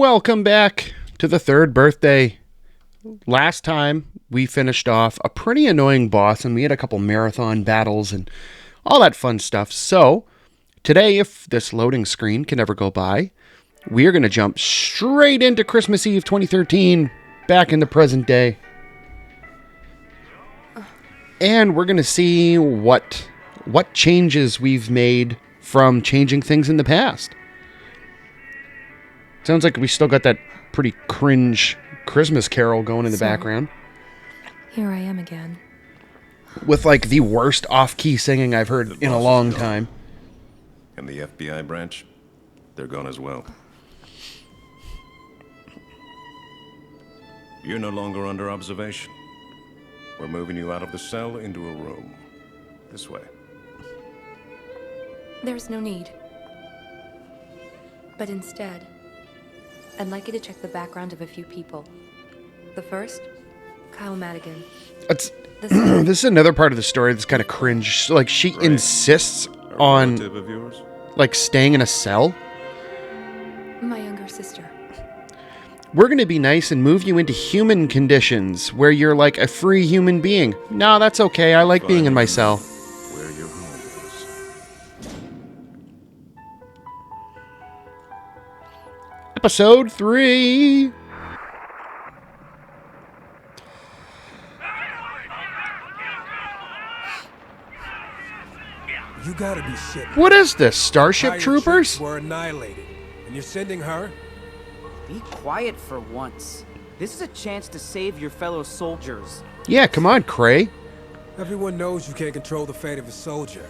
Welcome back to the third birthday. Last time we finished off a pretty annoying boss and we had a couple marathon battles and all that fun stuff. So today, if this loading screen can ever go by, we are going to jump straight into Christmas Eve 2013 back in the present day. And we're going to see what changes we've made from changing things in the past. Sounds like we still got that pretty cringe Christmas carol going in the background. Here I am again. With like the worst off-key singing I've heard in a long time. And the FBI branch, they're gone as well. You're no longer under observation. We're moving you out of the cell into a room. This way. There's no need. But instead, I'd like you to check the background of a few people. The first, Kyle Madigan. This is another part of the story that's kind of cringe. Like, she insists on Relative of yours? like staying in a cell. My younger sister. We're going to be nice and move you into human conditions where you're like a free human being. No, that's okay. I like being in my cell. Where your home is. Episode 3. You gotta be shitting. What is this? Starship Pirate Troopers? ships were annihilated, and you're sending her? Be quiet for once. This is a chance to save your fellow soldiers. Yeah, come on, Cray. Everyone knows you can't control the fate of a soldier.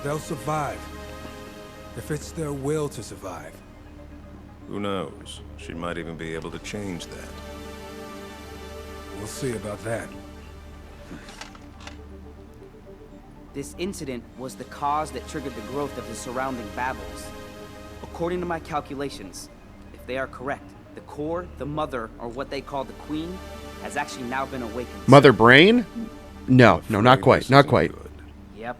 They'll survive. If it's their will to survive. Who knows? She might even be able to change that. We'll see about that. This incident was the cause that triggered the growth of the surrounding battles. According to my calculations, if they are correct, the core, the mother, or what they call the queen, has actually now been awakened. Mother Brain? No, not quite. This Not isn't quite. good. Yep.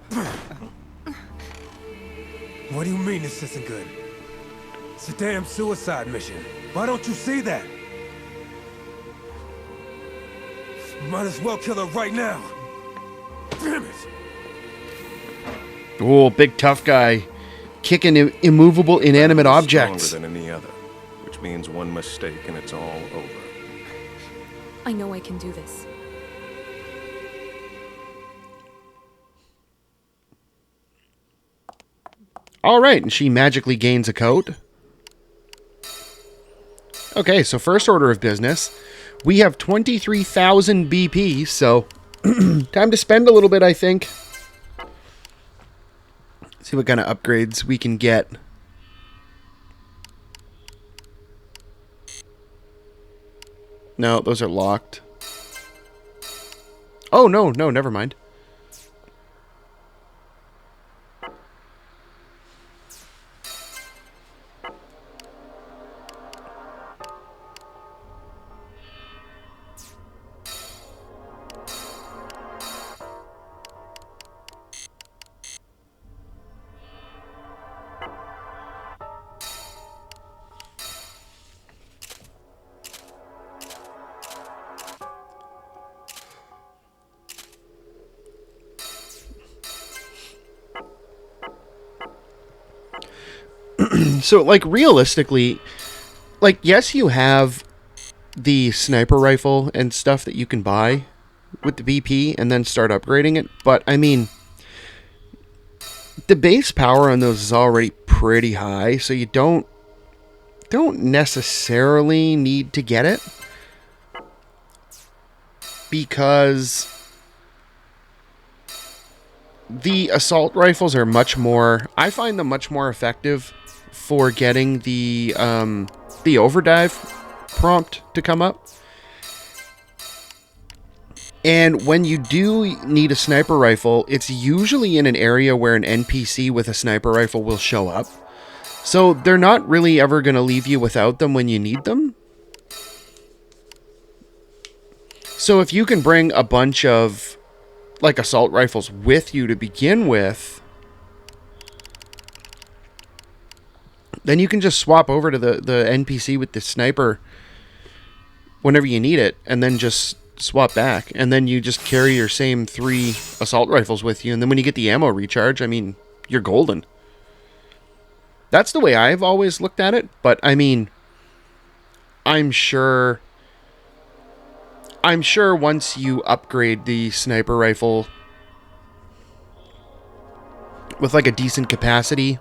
What do you mean this isn't good? It's a damn suicide mission. Why don't you see that? Might as well kill her right now. Damn it! Oh, big tough guy. Kicking immovable inanimate It's objects. stronger than any other, which means one mistake and it's all over. I know I can do this. All right, and she magically gains a coat. Okay, so first order of business. We have 23,000 BP, so time to spend a little bit, I think. See what kind of upgrades we can get. No, those are locked. Oh, no, never mind. So, like, realistically, like, yes, you have the sniper rifle and stuff that you can buy with the BP and then start upgrading it, but, I mean, the base power on those is already pretty high, so you don't necessarily need to get it, because the assault rifles are much more, I find them much more effective for getting the overdrive prompt to come up. And when you do need a sniper rifle, it's usually in an area where an NPC with a sniper rifle will show up. So they're not really ever going to leave you without them when you need them. So if you can bring a bunch of like assault rifles with you to begin with, then you can just swap over to the NPC with the sniper whenever you need it, and then just swap back. And then you just carry your same 3 assault rifles with you, and then when you get the ammo recharge, I mean, you're golden. That's the way I've always looked at it, but I mean, I'm sure once you upgrade the sniper rifle with like a decent capacity,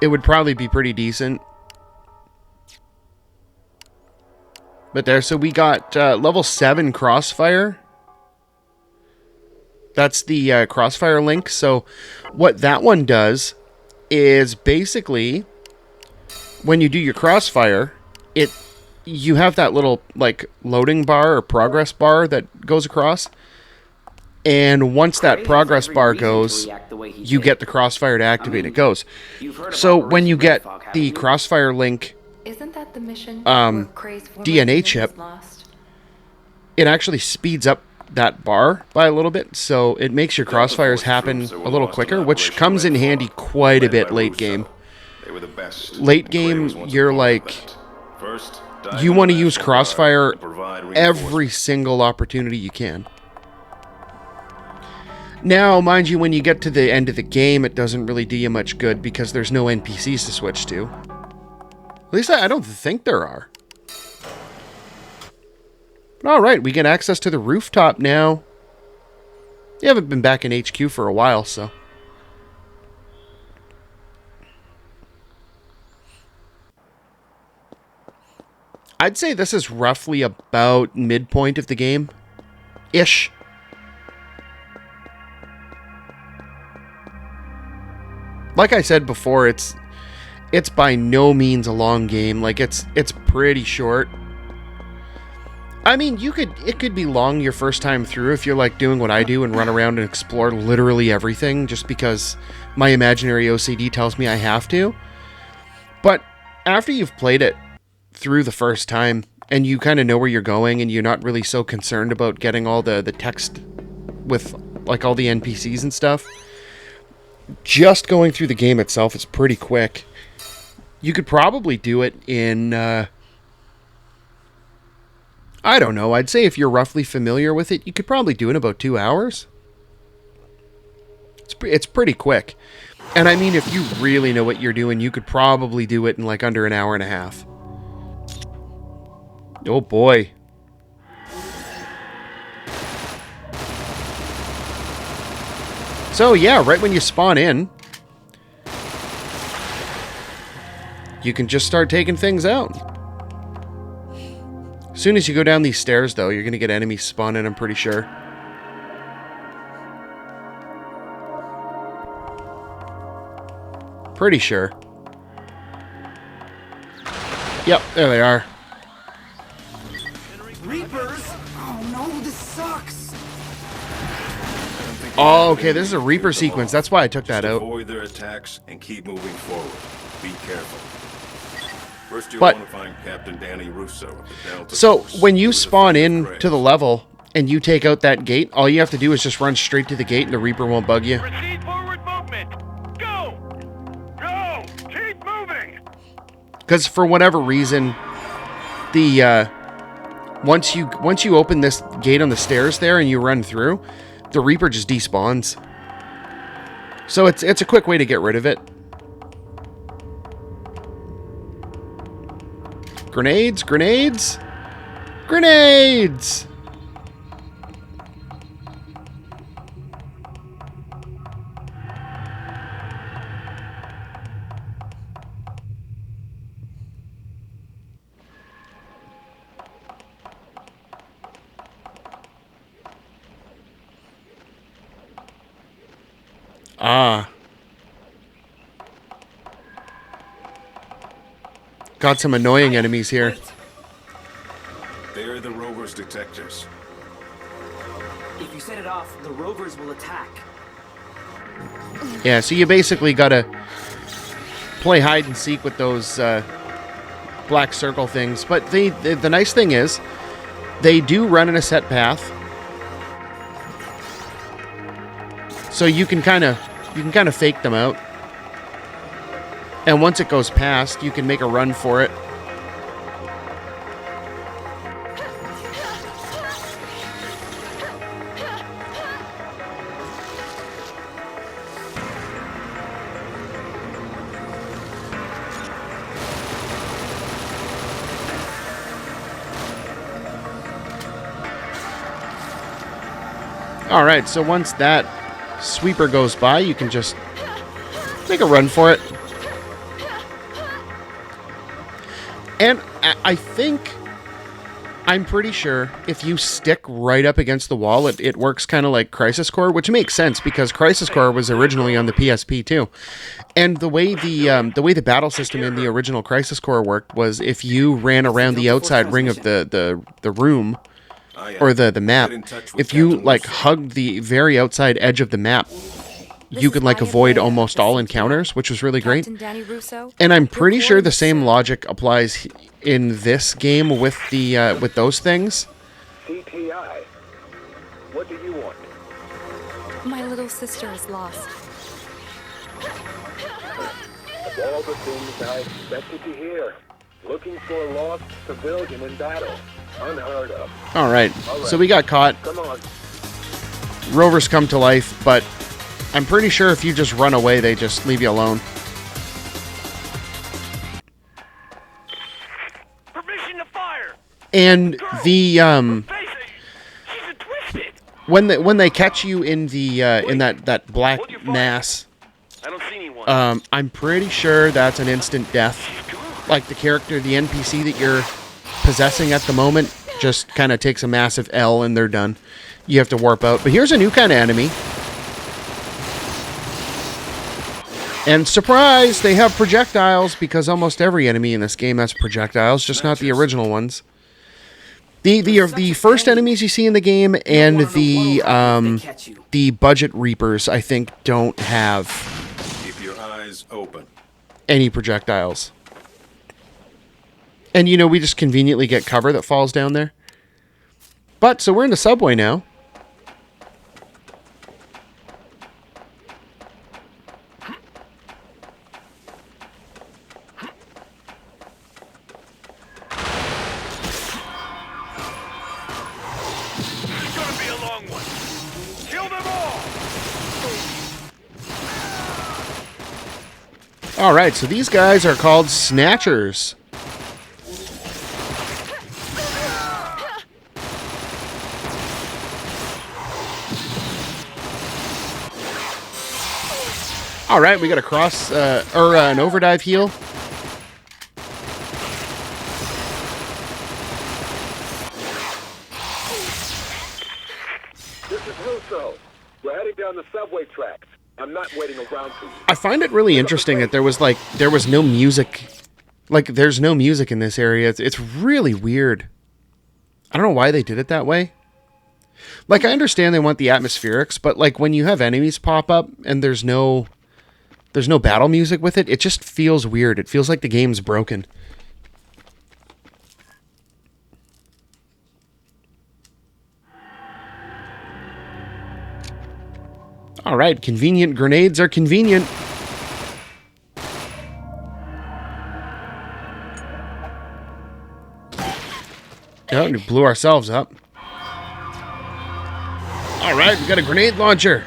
it would probably be pretty decent. But there, so we got level 7 Crossfire. That's the Crossfire link. So what that one does is basically, when you do your Crossfire, you have that little like loading bar or progress bar that goes across. And once that progress bar goes, you get the Crossfire to activate. It goes. So when you get the Crossfire link Isn't that the mission? DNA chip, it actually speeds up that bar by a little bit, so it makes your crossfires happen a little quicker, which comes in handy quite a bit late game. Late game, you're like, you want to use Crossfire every single opportunity you can. Now, mind you, when you get to the end of the game, it doesn't really do you much good because there's no NPCs to switch to. At least I don't think there are. Alright, we get access to the rooftop now. You haven't been back in HQ for a while, so. I'd say this is roughly about midpoint of the game. Ish. Like I said before, it's by no means a long game. Like, it's pretty short. I mean, it could be long your first time through if you're like doing what I do and run around and explore literally everything just because my imaginary OCD tells me I have to. But after you've played it through the first time and you kind of know where you're going and you're not really so concerned about getting all the text with like all the NPCs and stuff, just going through the game itself is pretty quick. You could probably do it in, I don't know, I'd say if you're roughly familiar with it, you could probably do it in about 2 hours. It's pretty quick. And I mean, if you really know what you're doing, you could probably do it in like under an hour and a half. Oh boy. So yeah, right when you spawn in, you can just start taking things out. As soon as you go down these stairs, though, you're going to get enemies spawning, I'm pretty sure. Pretty sure. Yep, there they are. Reapers? Oh no, this sucks. Oh, okay, this is a Reaper sequence. That's why I took that out. Avoid their attacks and keep moving forward. Be careful. First, you But- want to find Captain Danny Russo at the Delta So, Force. when you He was a spawn friend in of Gray's. to the level and you take out that gate, all you have to do is just run straight to the gate and the Reaper won't bug you. Proceed forward movement. Go! Go! Keep moving! Because for whatever reason, the once you open this gate on the stairs there and you run through, the Reaper just despawns. So it's a quick way to get rid of it. Grenades, grenades, grenades! Ah. Got some annoying enemies here. They're the Rover's detectors. If you set it off, the rovers will attack. Yeah, so you basically gotta play hide and seek with those black circle things. But the nice thing is, they do run in a set path. So you can kind of You can kind of fake them out. And once it goes past, you can make a run for it. All right, so once that sweeper goes by, you can just make a run for it. And I think, I'm pretty sure, if you stick right up against the wall, it works kind of like Crisis Core, which makes sense because Crisis Core was originally on the PSP too. And the way the battle system in the original Crisis Core worked was if you ran around the outside ring of the room, or the map, if you like hugged the very outside edge of the map, you could like avoid almost all encounters, which was really great. Danny Russo, And I'm pretty sure the same logic applies in this game with the with those things. CTI. What do you want? my little sister is lost. Of all the things I expected to hear. Looking for a lost civilian in battle. Unheard of. All right, so we got caught. Come on. Rovers come to life, but I'm pretty sure if you just run away, they just leave you alone. Permission to fire. And the Facing. She's twisted. when they catch you in the in that black mass, I don't see anyone. I'm pretty sure that's an instant death. Like the character, the NPC that you're possessing at the moment, just kind of takes a massive L and they're done. You have to warp out. But here's a new kind of enemy. And surprise, they have projectiles because almost every enemy in this game has projectiles, just not the original ones. The first enemies you see in the game and the budget reapers, I think, don't have Keep your eyes open. any projectiles. And, you know, we just conveniently get cover that falls down there. But, so we're in the subway now. It's gonna be a long one. Kill them all. Alright, so these guys are called Snatchers. All right, we got a cross or an overdive heal. This is Russo. We're heading down the subway tracks. I'm not waiting around for you. I find it really interesting that there was no music. Like there's no music in this area. It's really weird. I don't know why they did it that way. Like I understand they want the atmospherics, but like when you have enemies pop up and there's no battle music with it, it just feels weird. It feels like the game's broken. All right, convenient grenades are convenient. Oh, we blew ourselves up. All right, we got a grenade launcher.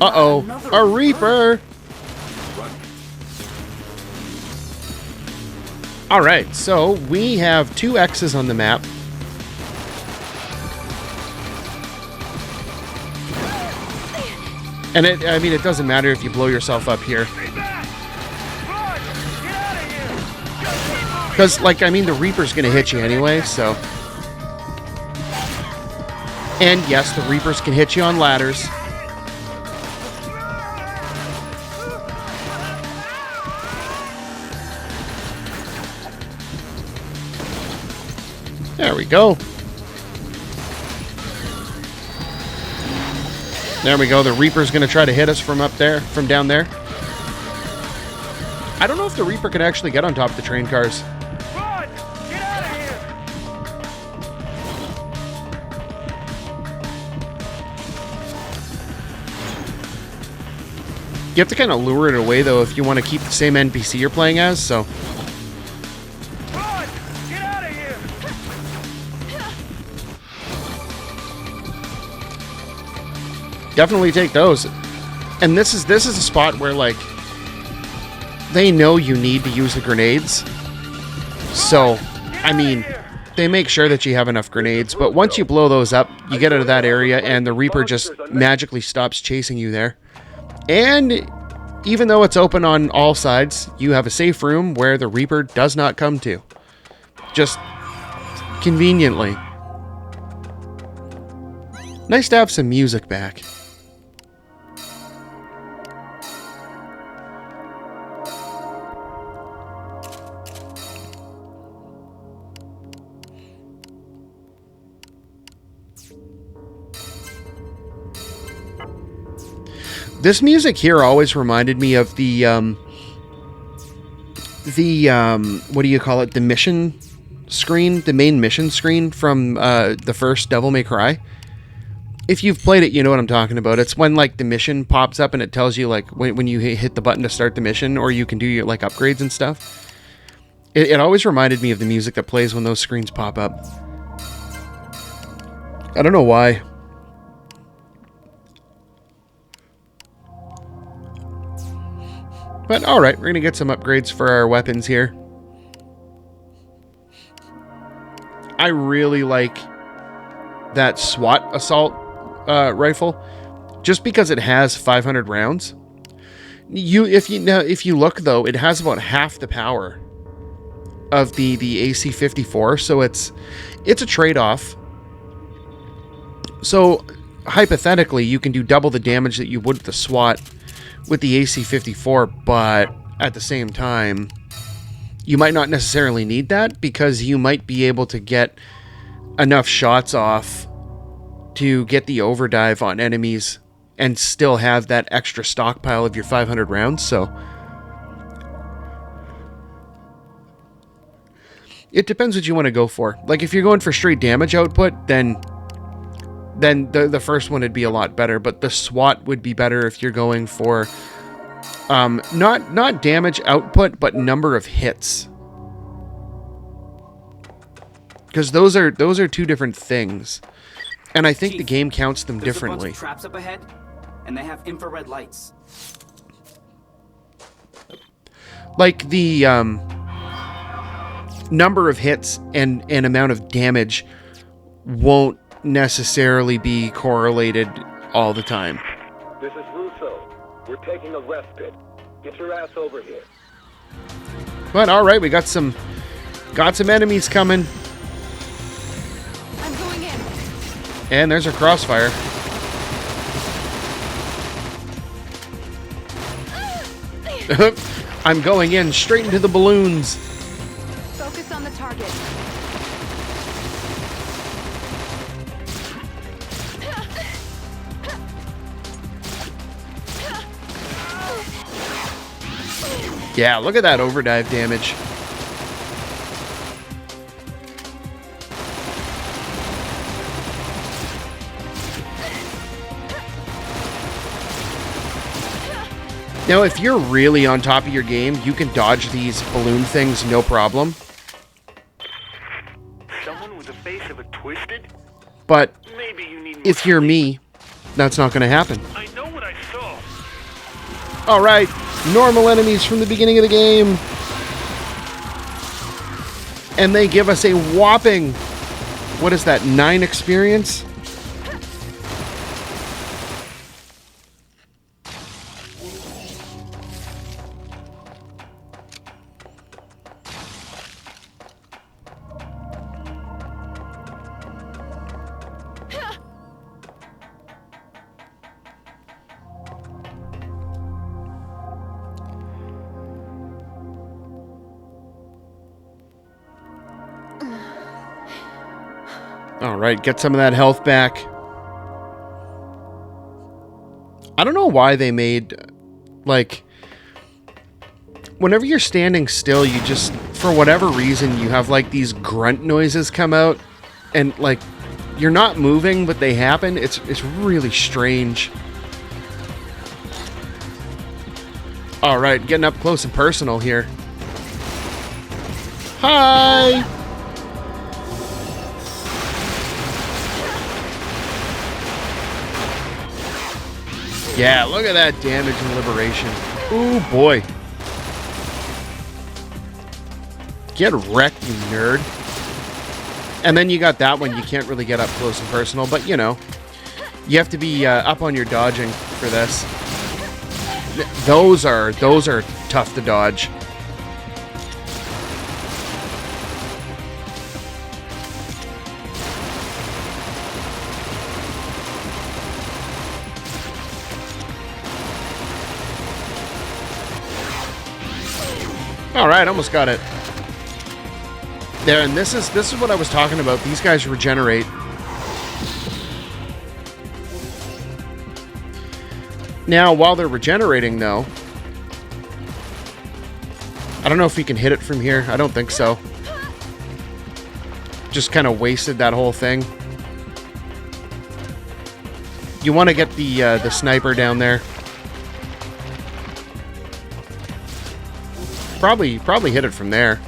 Uh-oh, a Reaper! Alright, so we have 2 X's on the map. And it doesn't matter if you blow yourself up here. Because, the Reaper's gonna hit you anyway, so... And yes, the Reapers can hit you on ladders. There we go. There we go. The Reaper's going to try to hit us from down there. I don't know if the Reaper can actually get on top of the train cars. Run! Get out of here! You have to kind of lure it away, though, if you want to keep the same NPC you're playing as, so... Run! Get out of here! Definitely take those. And this is a spot where, like, they know you need to use the grenades. So, I mean, they make sure that you have enough grenades, but once you blow those up, you get out of that area, and the Reaper just magically stops chasing you there. And even though it's open on all sides, you have a safe room where the Reaper does not come to. Just conveniently. Nice to have some music back. This music here always reminded me of the what do you call it? The mission screen, the main mission screen from the first Devil May Cry. If you've played it, you know what I'm talking about. It's when, like, the mission pops up and it tells you, like, when you hit the button to start the mission, or you can do your, like, upgrades and stuff. It always reminded me of the music that plays when those screens pop up. I don't know why. But alright, we're going to get some upgrades for our weapons here. I really like that SWAT assault rifle, just because it has 500 rounds. If you look, though, it has about half the power of the AC-54, so it's a trade-off. So hypothetically, you can do double the damage that you would with the SWAT with the AC-54, but at the same time, you might not necessarily need that, because you might be able to get enough shots off to get the overdive on enemies and still have that extra stockpile of your 500 rounds, so it depends what you want to go for. Like, if you're going for straight damage output, then the first one would be a lot better, but the SWAT would be better if you're going for not damage output, but number of hits, because those are two different things, and I think Chief, the game counts them there's differently. a bunch of traps up ahead, and they have infrared lights. Like the number of hits and amount of damage won't necessarily be correlated all the time. This is Russo. We're taking a rest pit. Get your ass over here. But all right, we got some enemies coming, I'm going in. and there's a crossfire. I'm going in straight into the balloons. Focus on the target. Yeah, look at that overdrive damage. Now, if you're really on top of your game, you can dodge these balloon things no problem. Someone with the face of a twisted? But Maybe you need more if you're sleep. me, that's not going to happen. I know what I saw. All right, normal enemies from the beginning of the game. And they give us a whopping, what is that, 9 experience? All right, get some of that health back. I don't know why they made, like, whenever you're standing still, you just, for whatever reason, you have, like, these grunt noises come out, and, like, you're not moving, but they happen. It's really strange. All right, getting up close and personal here. Hi! Yeah, look at that damage and liberation. Ooh, boy. Get wrecked, you nerd. And then you got that one. You can't really get up close and personal, but you know, you have to be up on your dodging for this. Those are tough to dodge. All right, almost got it. There, and this is what I was talking about. These guys regenerate. Now, while they're regenerating, though, I don't know if we can hit it from here. I don't think so. Just kind of wasted that whole thing. You want to get the sniper down there. Probably hit it from there.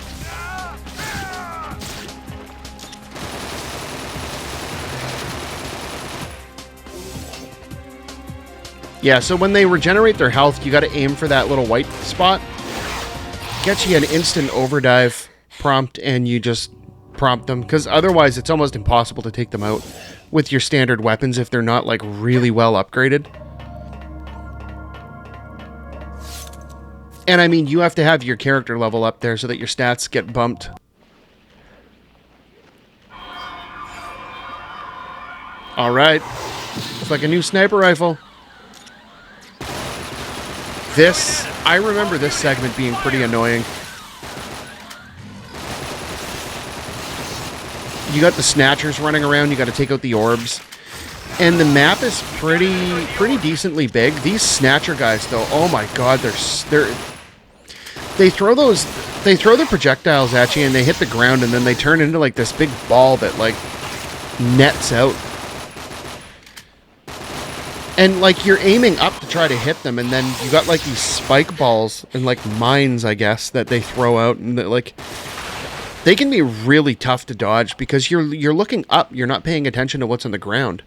Yeah, so when they regenerate their health, you got to aim for that little white spot. Gets you an instant overdive prompt, and you just prompt them, because otherwise it's almost impossible to take them out with your standard weapons if they're not like really well upgraded. And I mean, you have to have your character level up there so that your stats get bumped. All right. It's like a new sniper rifle. I remember this segment being pretty annoying. You got the snatchers running around, you got to take out the orbs. And the map is pretty decently big. These snatcher guys though, oh my god, they throw their projectiles at you and they hit the ground and then they turn into like this big ball that like nets out. And like you're aiming up to try to hit them, and then you got like these spike balls and like mines, I guess, that they throw out, and like they can be really tough to dodge because you're looking up, you're not paying attention to what's on the ground.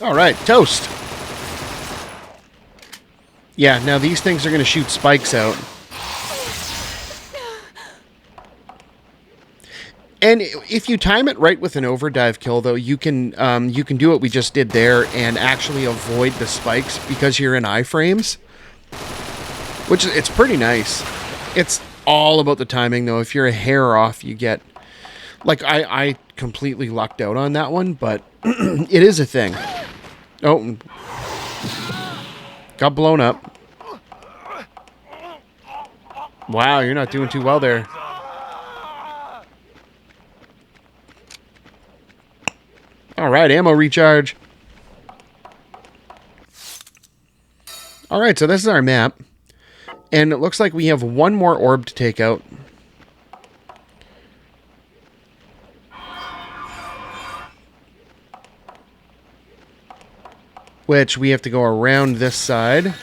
All right, toast. Yeah, now these things are going to shoot spikes out. And if you time it right with an overdive kill, though, you can do what we just did there and actually avoid the spikes because you're in iframes, which it's pretty nice. It's all about the timing, though. If you're a hair off, you get... Like, I completely lucked out on that one, but it is a thing. Oh, got blown up. Wow, you're not doing too well there. All right, ammo recharge. All right, so this is our map. And it looks like we have one more orb to take out. Which we have to go around this side.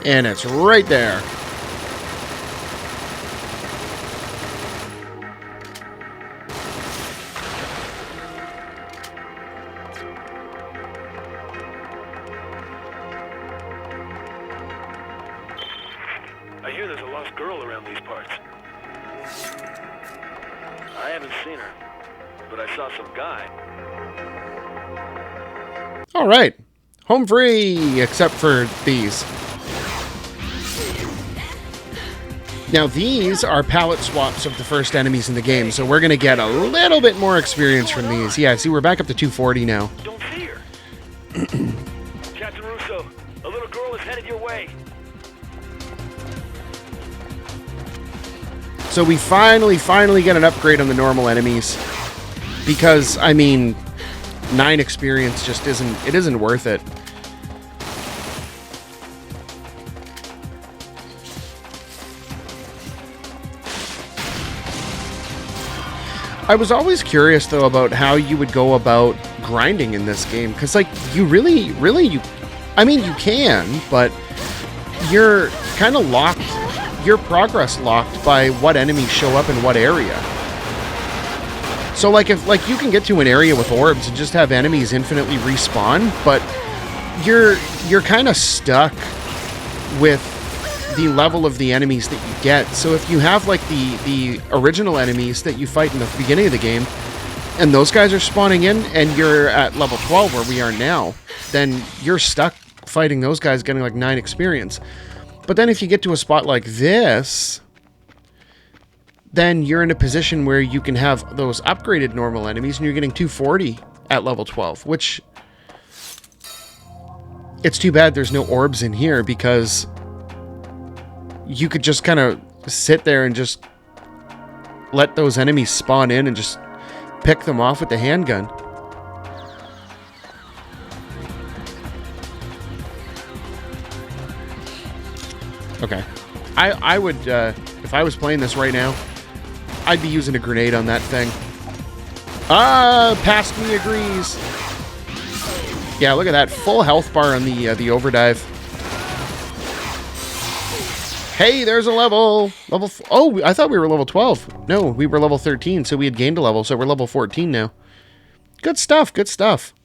And it's right there. I hear there's a lost girl around these parts. I haven't seen her, but I saw some guy. All right. Home free, except for these. Now, these are palette swaps of the first enemies in the game, so we're going to get a little bit more experience from these. Yeah, see, we're back up to 240 now. Don't fear. Captain Russo, a little girl is headed your way. So we finally get an upgrade on the normal enemies. Because, I mean, 9 experience just isn't worth it. I was always curious though about how you would go about grinding in this game, because like you really I mean you can, but you're kind of locked, your progress locked by what enemies show up in what area. So like if like you can get to an area with orbs and just have enemies infinitely respawn, but you're kind of stuck with the level of the enemies that you get. So if you have like the original enemies that you fight in the beginning of the game, and those guys are spawning in, and you're at level 12 where we are now, then you're stuck fighting those guys getting like 9 experience. But then if you get to a spot like this, then you're in a position where you can have those upgraded normal enemies and you're getting 240 at level 12, which it's too bad there's no orbs in here, because you could just kind of sit there and just let those enemies spawn in and just pick them off with the handgun. Okay. I would, if I was playing this right now, I'd be using a grenade on that thing. Past me agrees. Yeah, look at that. Full health bar on the overdive. Hey, there's a level. Oh, I thought we were level 12. No, we were level 13, so we had gained a level, so we're level 14 now. Good stuff, good stuff.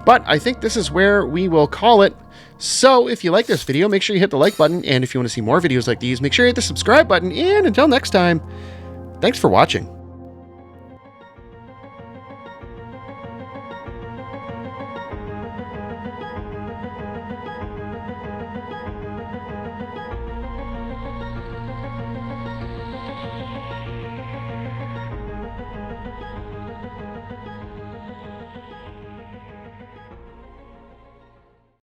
But I think this is where we will call it. So if you like this video, make sure you hit the like button. And if you want to see more videos like these, make sure you hit the subscribe button. And until next time, thanks for watching.